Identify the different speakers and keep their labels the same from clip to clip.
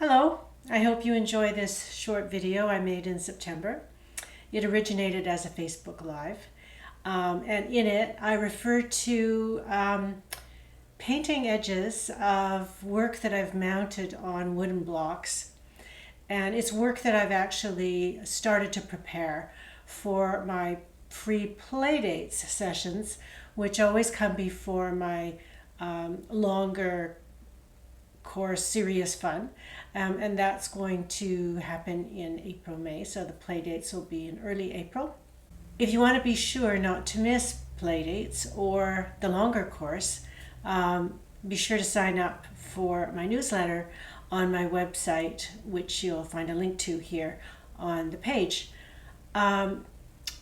Speaker 1: Hello, I hope you enjoy this short video I made in September. It originated as a Facebook Live, and in it I refer to painting edges of work that I've mounted on wooden blocks. And it's work that I've actually started to prepare for my free playdates sessions, which always come before my longer course Serious Fun, and that's going to happen in April, May, so the play dates will be in early April. If you want to be sure not to miss play dates or the longer course, be sure to sign up for my newsletter on my website, which you'll find a link to here on the page.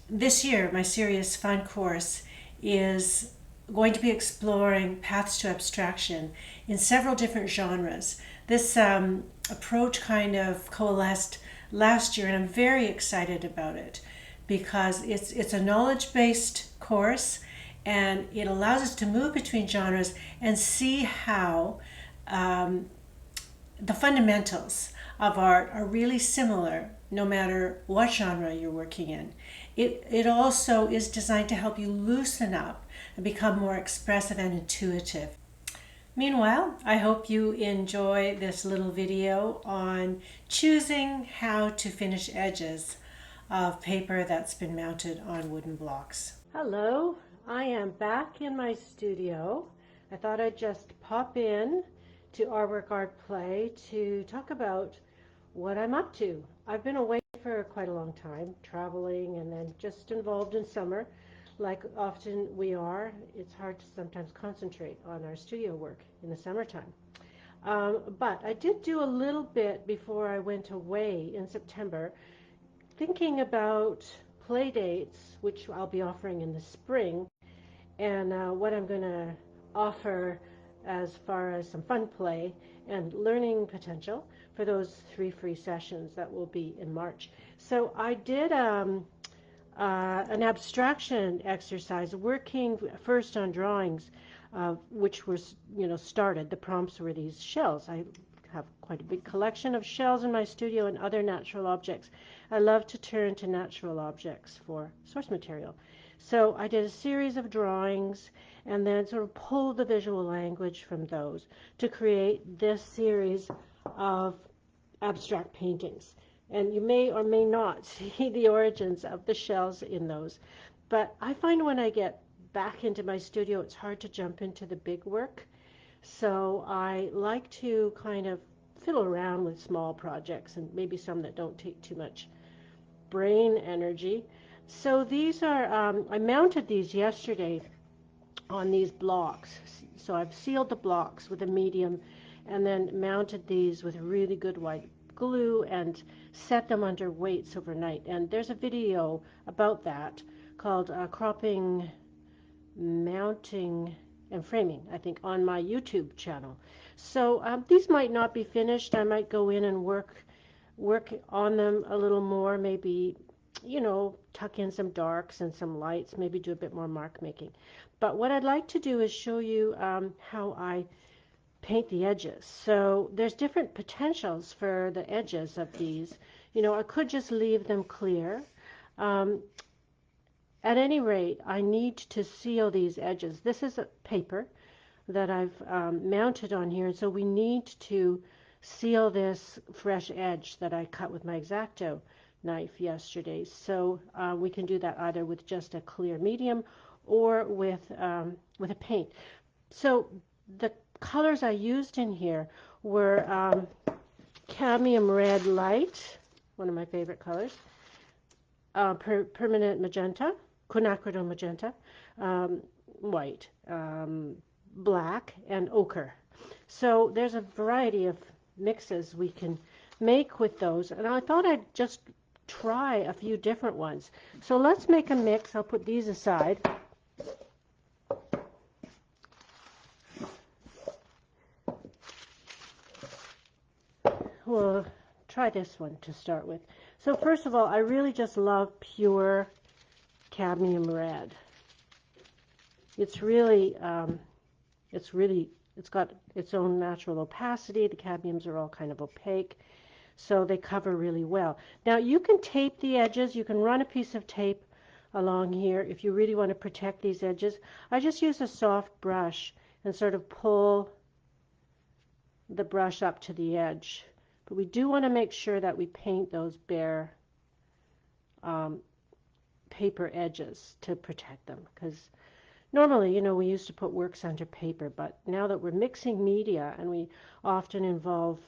Speaker 1: This year, my Serious Fun course is going to be exploring paths to abstraction in several different genres. This approach kind of coalesced last year, and I'm very excited about it because it's a knowledge-based course, and it allows us to move between genres and see how the fundamentals of art are really similar no matter what genre you're working in. It also is designed to help you loosen up and become more expressive and intuitive. Meanwhile, I hope you enjoy this little video on choosing how to finish edges of paper that's been mounted on wooden blocks. Hello, I am back in my studio. I thought I'd just pop in to Artwork Art Play to talk about what I'm up to. I've been away for quite a long time, traveling and then just involved in summer. Like often we are, it's hard to sometimes concentrate on our studio work in the summertime. But I did do a little bit before I went away in September, thinking about play dates, which I'll be offering in the spring, and what I'm going to offer as far as some fun play and learning potential for those 3 free sessions that will be in March. So I did an abstraction exercise, working first on drawings, which was, started. The prompts were these shells. I have quite a big collection of shells in my studio and other natural objects. I love to turn to natural objects for source material. So I did a series of drawings and then sort of pulled the visual language from those to create this series of abstract paintings. And you may or may not see the origins of the shells in those. But I find when I get back into my studio, it's hard to jump into the big work. So I like to kind of fiddle around with small projects and maybe some that don't take too much brain energy. So these are, I mounted these yesterday on these blocks. So I've sealed the blocks with a medium and then mounted these with really good white glue and set them under weights overnight. And there's a video about that called Cropping, Mounting, and Framing, I think, on my YouTube channel. So these might not be finished. I might go in and work on them a little more, maybe, tuck in some darks and some lights, maybe do a bit more mark making. But what I'd like to do is show you how I paint the edges. So there's different potentials for the edges of these. I could just leave them clear. At any rate, I need to seal these edges. This is a paper that I've mounted on here, so we need to seal this fresh edge that I cut with my X-Acto knife yesterday. So we can do that either with just a clear medium or with a paint. So the colors I used in here were cadmium red light, one of my favorite colors, permanent magenta, quinacridone magenta, white, black, and ochre. So there's a variety of mixes we can make with those, and I thought I'd just try a few different ones. So let's make a mix. I'll put these aside. We'll try this one to start with. So first of all, I really just love pure cadmium red. It's really
Speaker 2: it's got its own natural opacity. The cadmiums are all kind of opaque, so they cover really well. Now you can tape the edges. You can run a piece of tape along here if you really want to protect these edges. I just use a soft brush and sort of pull the brush up to the edge. But we do want to make sure that we paint those bare paper edges to protect them, because normally, we used to put works under paper, but now that we're mixing media and we often involve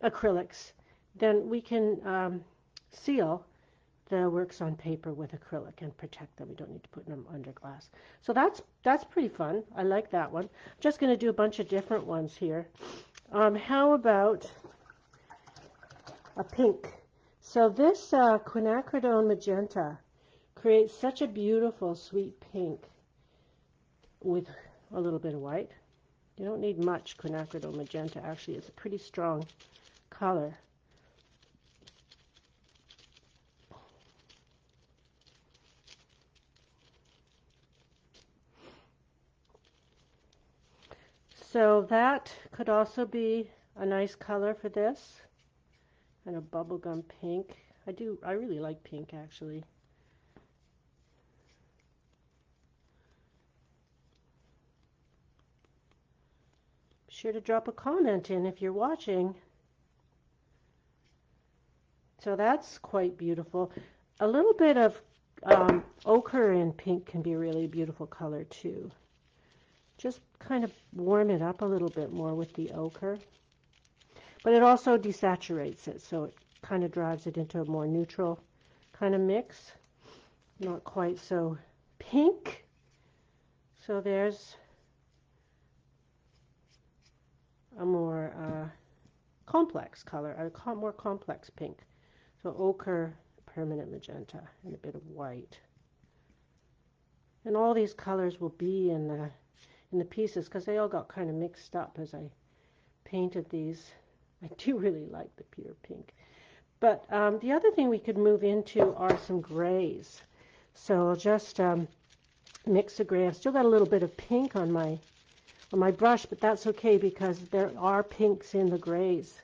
Speaker 2: acrylics, then we can seal the works on paper with acrylic and protect them. We don't need to put them under glass. So that's pretty fun. I like that one. I'm just going to do a bunch of different ones here. How about a pink? So this quinacridone magenta creates such a beautiful sweet pink with a little bit of white. You don't need much quinacridone magenta. Actually, it's a pretty strong color. So that could also be a nice color for this, kind of bubblegum pink. I really like pink, actually. Be sure to drop a comment in if you're watching. So that's quite beautiful. A little bit of ochre and pink can be a really beautiful color too. Just kind of warm it up a little bit more with the ochre. But it also desaturates it, so it kind of drives it into a more neutral kind of mix. Not quite so pink. So there's a more complex color, a more complex pink. So ochre, permanent magenta, and a bit of white. And all these colors will be in the pieces because they all got kind of mixed up as I painted these. I do really like the pure pink. But the other thing we could move into are some grays. So I'll just mix a gray. I've still got a little bit of pink on my brush, but that's okay because there are pinks in the grays.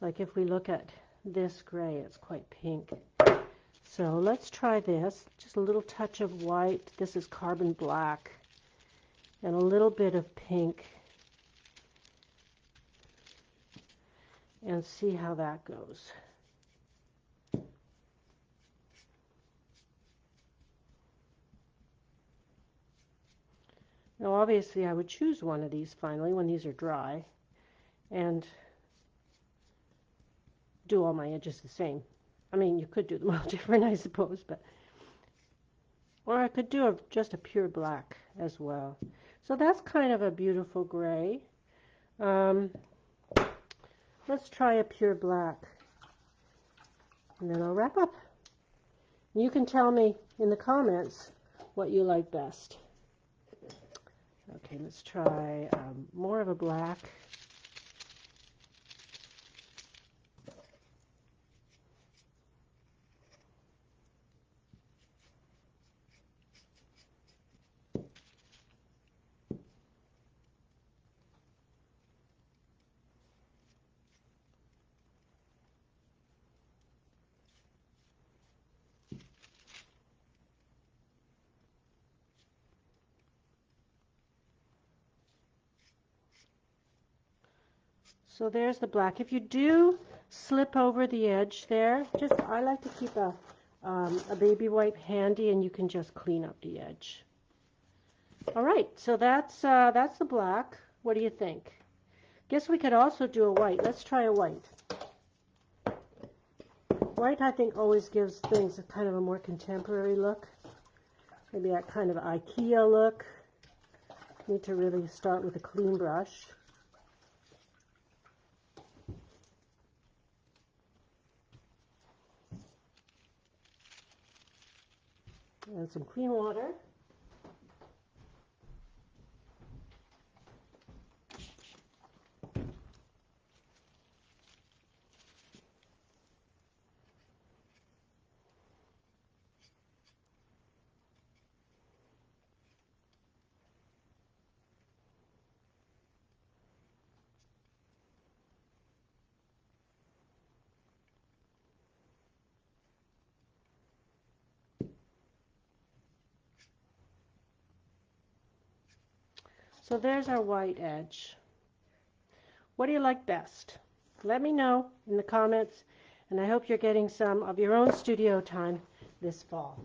Speaker 2: Like if we look at this gray, it's quite pink. So let's try this. Just a little touch of white. This is carbon black. And a little bit of pink. And see how that goes. Now obviously I would choose one of these finally when these are dry and do all my edges the same. I mean, you could do them all different, I suppose, but or I could do just a pure black as well. So that's kind of a beautiful gray. Let's try a pure black, and then I'll wrap up. You can tell me in the comments what you like best. Okay, let's try more of a black. So there's the black. If you do slip over the edge there, I like to keep a baby wipe handy, and you can just clean up the edge. All right, so that's the black. What do you think? Guess we could also do a white. Let's try a white. White, I think, always gives things a kind of a more contemporary look. Maybe that kind of IKEA look. Need to really start with a clean brush. And some clean water. So there's our white edge. What do you like best? Let me know in the comments, and I hope you're getting some of your own studio time this fall.